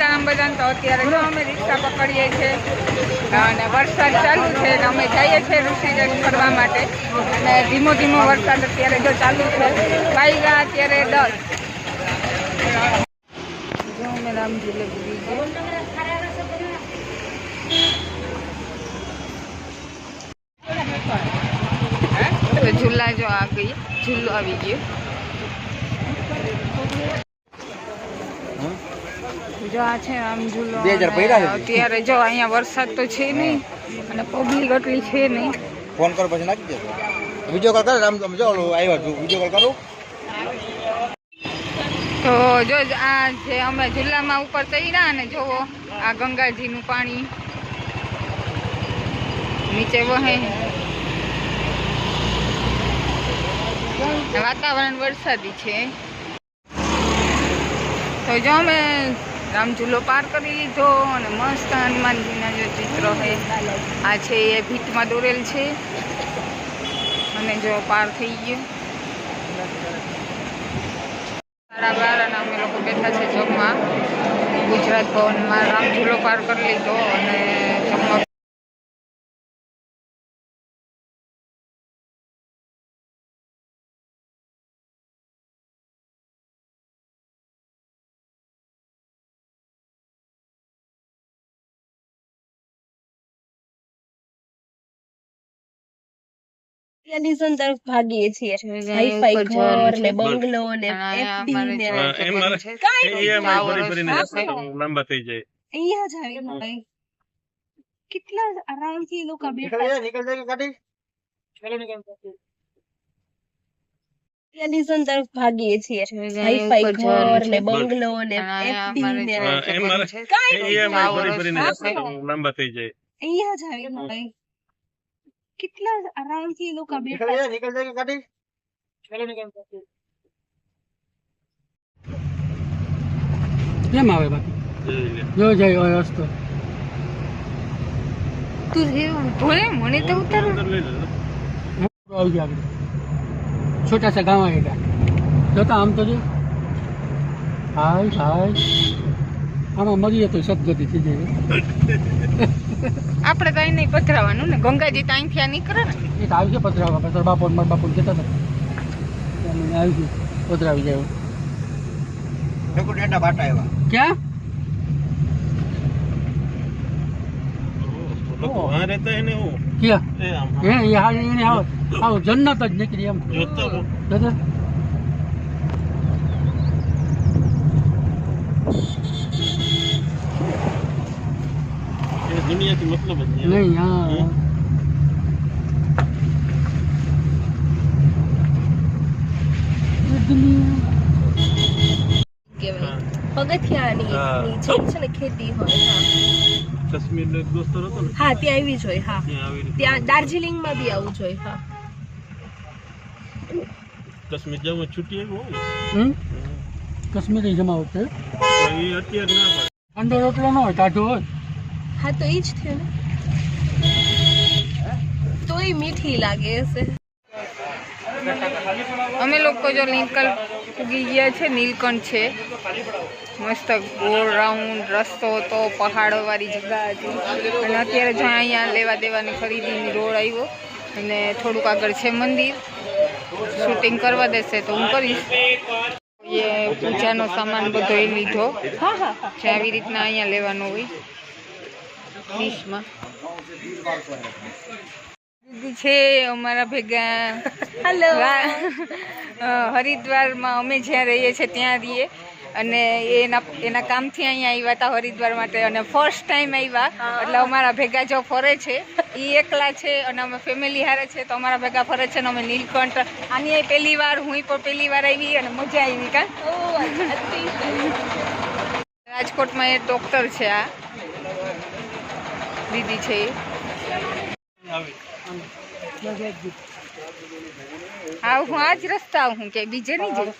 સીતારામ બધાને. તો અત્યારે જો અમે રિક્ષા પકડીએ છીએ અને વરસાદ ચાલુ છે અને અમે જઈએ છીએ ઋષિકેશ ફરવા માટે. અને ધીમો ધીમો વરસાદ અત્યારે જો ચાલુ છે. વાગ્યા અત્યારે 10. જો અમે રામઝૂલે પૂરી તો ઝૂલા જો આ ગઈ, ઝૂલો આવી ગયો. જો આ છે આમ ઝૂલો. અત્યારે જો અહીંયા વરસાદ તો છે નહીં અને પબ્લિક એટલી છે નહીં. ફોન કરો પછી નાખી દેજો. વિડીયો કોલ કરે આમ જો આવ્યો છું, વિડીયો કોલ કરું. તો જો આ જે અમે ઝૂલામાં ઉપર ચડ્યા અને જોવો આ ગંગાજીનું પાણી નીચે વહે. વાતાવરણ વરસાદી છે. તો જો અમે રામઝૂલો પાર કરી લીધો અને મસ્ત હનુમાનજીના જે ચિત્ર છે આ છે એ ભીતમાં દોરેલ છે અને જો પાર થઈ ગયો 12:30 અને અમે લોકો બેઠા છે જમવા ગુજરાત ભવનમાં. રામઝૂલો પાર કરી લીધો અને જમવા ટેલિવિઝન તરફ ભાગીએ છીએ. હાઈફાઈ ઘર ને બંગલો ને એફડી ને લાંબા થઈ જાય. અહીંયા જ આવી ભાઈ કેટલા આરામથી લોકો બેઠા. ટેલિવિઝન તરફ ભાગીએ છીએ. હાઈફાઈ ઘર ને બંગલો ને એફડી ને લાંબા થઈ જાય. અહીંયા જ આવી ભાઈ કેટલા આરામથી લોકો બેઠા. કેમ આવે બાકી જો જાય રસ્તો તું ભોલે મને તો ઉતાર આવી ગયા. છોટા સા ગામ આવી ગયા જોતા આમ તો જો હાય હાય આમાં મરીએ તો સદગતિ થઈ જાય. આપણે તો અહીં નહીં પધરાવાનું ને. ગંગાજી તો અહીંથી આ નીકળે ને. એ તો આવી છે પધરાવવા પછી બાપુ મારા બાપુ જતા હતા આવી ગયું પધરાવી જાય. ક્યાં वहाँ रहता है ना वो क्या ए, हम- ये यहाँ ये आओ जन्नत જ નીકળી એમ जोता वो દાદા ये दुनिया की मतलब है નહીં હા પગથિયાની નીચે છે ને ખેતી હોય. कश्मीर में एक दोस्त रहता ना હા ત્યાં આવી જોઈએ. હા ત્યાં આવી રીતે ત્યાં દાર્જિલિંગ માં બી આવું જોઈએ. હા કાશ્મીર જવું છૂટી આવ્યું કાશ્મીરી જમાવટ છે હોય એ અત્યારે ના પડે. ઠંડો રોટલો ન હોય ટાઢો હોય હા તો એ જ થયું ને. તોય મીઠી લાગે છે. અમે લોકો જો નીલકંઠ ઉગી ગયા છે. નીલકંઠ છે મસ્ત ગોળ રાઉન્ડ રસ્તો હતો, પહાડો વાળી જગ્યા હતી. અને અત્યારે જો અહીંયા લેવા દેવાની ખરીદીની રોડ આવ્યો અને થોડુંક આગળ છે મંદિર. શૂટિંગ કરવા દેશે તો હું કરીશ. એ પૂજાનો સામાન બધો એ લીધો છે. આવી રીતના અહીંયા લેવાનો હોય ડીશમાં. દીદી છે અમારા ભેગા. હેલો. હરિદ્વારમાં અમે જ્યાં રહીએ છીએ ત્યાં રહીએ અને એના કામથી અહીંયા આવ્યા હતા હરિદ્વાર માટે અને ફર્સ્ટ ટાઈમ આવ્યા. એટલે અમારા ભેગા જો ફરે છે એ એકલા છે અને અમે ફેમિલી હારે છે તો અમારા ભેગા ફરે છે. અને અમે નીલકંઠ આની અહીં પહેલી વાર, હું પણ પહેલી વાર આવી અને મજા આવી. કા રાજકોટમાં એ ડૉક્ટર છે. આ દીદી છે હા હું આ જ રસ્તા આવું કે બીજે નહીં જઈ.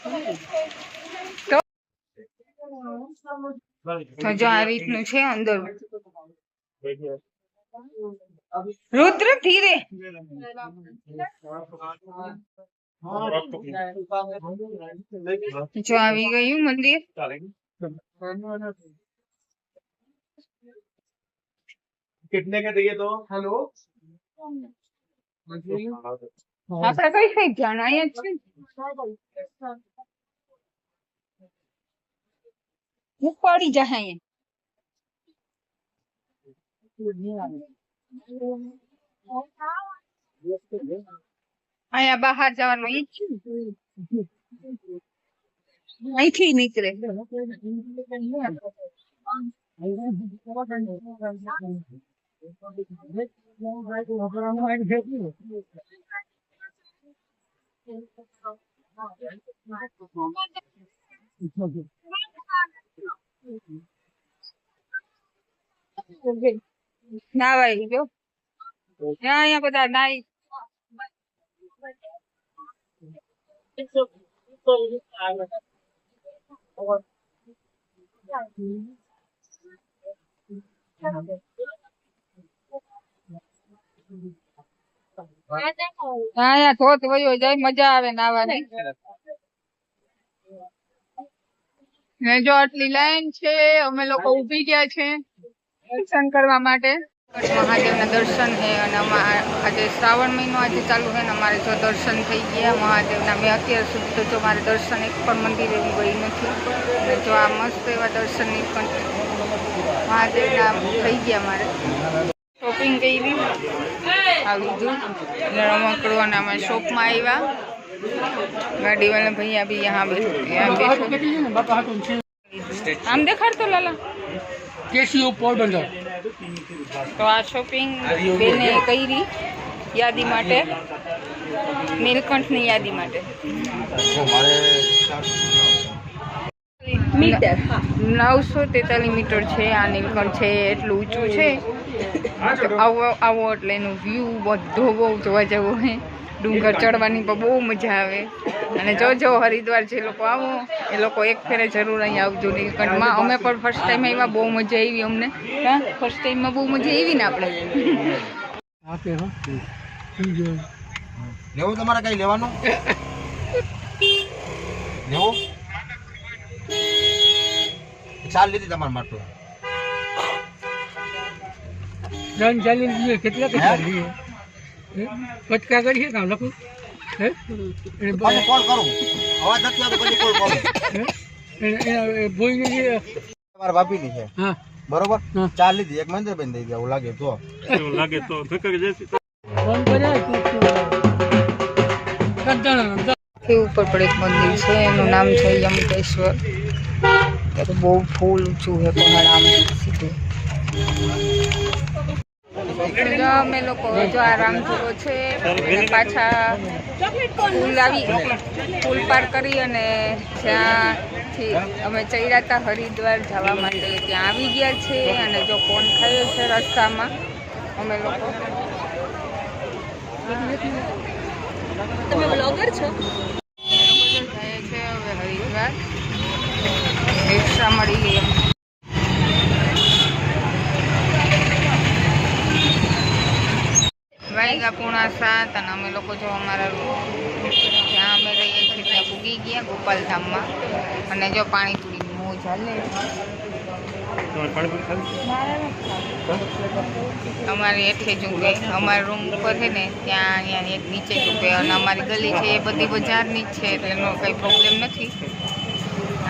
તો જો આ રીતનું છે અંદર. રુદ્ર ધીરે. જો આવી ગયું મંદિર. कितने का चाहिए तो हेलो આપણે કઈ સાઈડ જવાનું અહીંયા જ છે હું પડી જાય અહીંયા બહાર જવાનું ઈ જ છે અહીંથી નીકળે નાવાઈ ગયો અહીંયા બધા નાઈ અહીંયા ધોધ વયો જાય મજા આવે નાવાની ને જો આટલી લાઈન છે અમે લોકો ઉભી ગયા છે દર્શન કરવા માટે મહાદેવના દર્શન છે અને આજે શ્રાવણ મહિનો આજે ચાલુ છે ને અમારે જો દર્શન થઈ ગયા મહાદેવના મેં અત્યાર સુધી તો જો મારે દર્શન એક પણ મંદિરે હું ગઈ નથી અને જો આ મસ્ત એવા દર્શનની પણ મહાદેવના થઈ ગયા મારે શોપિંગ કરી આ લીધું રમકડું અને અમે શોપમાં આવ્યા ગાડી વાળા ભૈયા બી यहाँ बैठो આમ દેખાડતો લાલા કેસીઓ પોરબંદર તો આ શોપિંગ બેને કરી યાદી માટે નીલકંઠની યાદી માટે મીટર 943 મીટર છે આ નીલકંઠ છે એટલું ઊંચું છે આવો એટલે એનું વ્યૂ બધો બહુ જોવા જેવો હોય ડુંગર ચડવાની પણ બહુ મજા આવે અને જો હરિદ્વાર જે લોકો આવો એ લોકો એક ફેરે જરૂર અહીં આવજો નીલકંઠમાં અમે પણ ફર્સ્ટ ટાઈમ આવ્યા બહુ મજા આવી અમને ફર્સ્ટ ટાઈમમાં બહુ મજા આવી ને આપણે લેવું તમારે કઈ લેવાનું લેવું ચાલ લીધી તમારે માટે રન ચાલી લઈએ કેટલા પૈસા લઈએ પચકા કરીએ કામ લખું હે કોલ કરું અવાજ નથી આવતો પછી કોલ કરું ભોઈને તમારા ભાભીની છે હા બરોબર હા. ચાલ લીધી એક મહેન્દ્ર બેન દઈ દેવું લાગે તો એવું લાગે તો ધક્કા જશે ફોન કર્યા એ ઉપર પણ એક મંદિર છે એનું નામ છે યમકેશ્વર તો બહુ ફૂલ ઊંચું છે પહાડ આમ સીધું જો અમે લોકો જો આ રામધૂરો છે અને પાછા પુલ પાર કરી અને જ્યાંથી અમે ચડ્યા હતા હરિદ્વાર જવા માટે ત્યાં આવી ગયા છે અને જો કોણ ખાઈએ છે રસ્તામાં અમે લોકો તમે બ્લોગર છો જાય છે હવે હરિદ્વાર રિક્ષા મળી ગઈ એમ વાગ્યા 6:30 અને અમે લોકો જો અમારા જ્યાં અમે રહીએ છીએ ત્યાં પૂગી ગયા ગોપાલધામમાં અને જો પાણીપુરીની મોજ ચાલે તમારે પાણીપુરી ખાવી અમારી હેઠે ચૂકે અમારા રૂમ ઉપર છે ને ત્યાં અહીંયા એક નીચે ચૂકે અને અમારી ગલી છે એ બધી બજારની જ છે એટલે એનો કંઈ પ્રોબ્લેમ નથી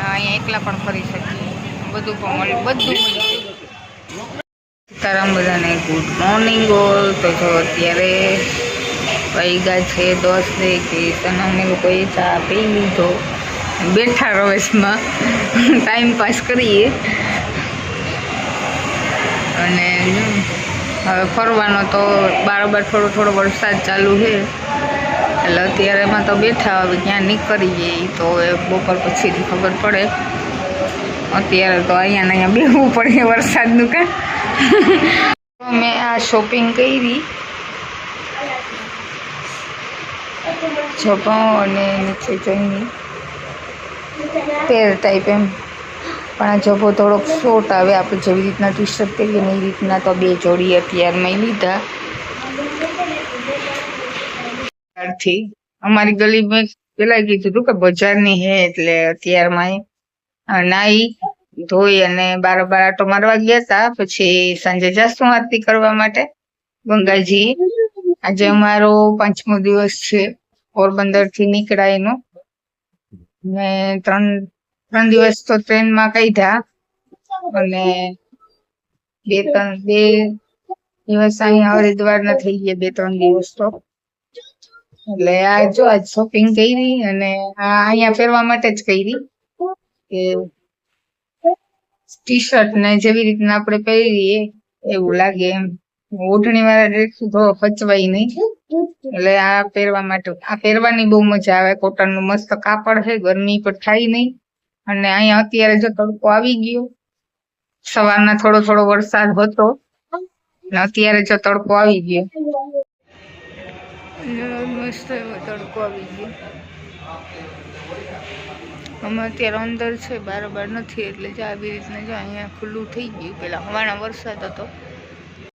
અહીંયા એકલા પણ ફરી શકીએ બધું પણ બધું મળી સીતારામ બધાને ગુડ મોર્નિંગ ઓલ તો જો અત્યારે વાગ્યા છે 10 અને અમે લોકોએ ચા પી લીધો બેઠા રવેશમાં ટાઈમ પાસ કરીએ અને હવે ફરવાનો તો બારોબાર થોડો વરસાદ ચાલુ છે એટલે અત્યારે એમાં તો બેઠા હવે ક્યાં નીકળીએ તો હવે બપોર પછીથી ખબર પડે અત્યારે તો અહીંયા બેહવું પડે વરસાદનું કાં મેં આ શોપિંગ કરી જપાં અને નીચે જઈને પેર ટાઈપ એમ પણ આ જભો થોડોક શોર્ટ આવે આપણે જેવી રીતના ટી શર્ટ પહેરીએ ને એ રીતના તો 2 જોડી અત્યારમાં લીધા ત્યારથી અમારી ગલીમાં પેલા કીધું હતું કે બજારની હે એટલે અત્યારમાં નાઈ ધોઈ અને બારોબાર આટો મારવા ગયા હતા. પછી સાંજે જાસુ આરતી કરવા માટે ગંગાજી. આજે અમારો 5મો દિવસ છે પોરબંદર થી નીકળ્યા એનો. ને 3 દિવસ તો ટ્રેનમાં કાઢ્યા અને 2 દિવસ અહીંયા હરિદ્વાર ના થઈ ગયા, 2-3 દિવસ તો. એટલે આ જો આજ શોપિંગ કરી અને આ અહીંયા પહેરવા માટે જ કરી કે ટી શર્ટ ને જેવી રીતના આપણે પહેરીએ એવું લાગે એમ. ઓઢણી વાળા ડ્રેસ તો પચવાય નહીં, એટલે આ પહેરવા માટે. આ પહેરવાની બહુ મજા આવે. કોટન નું મસ્ત કાપડ છે, ગરમી પણ થાય નહીં. અને અહીંયા અત્યારે જો તડકો આવી ગયો, સવારના થોડો વરસાદ હતો ને અત્યારે જો તડકો આવી ગયો, મસ્ત એવો તડકો આવી ગયો. અમે અત્યારે અંદર છે, બારોબાર નથી, એટલે જો આવી રીતના જો અહીંયા ખુલ્લું થઈ ગયું. પેલા હવાના વરસાદ હતો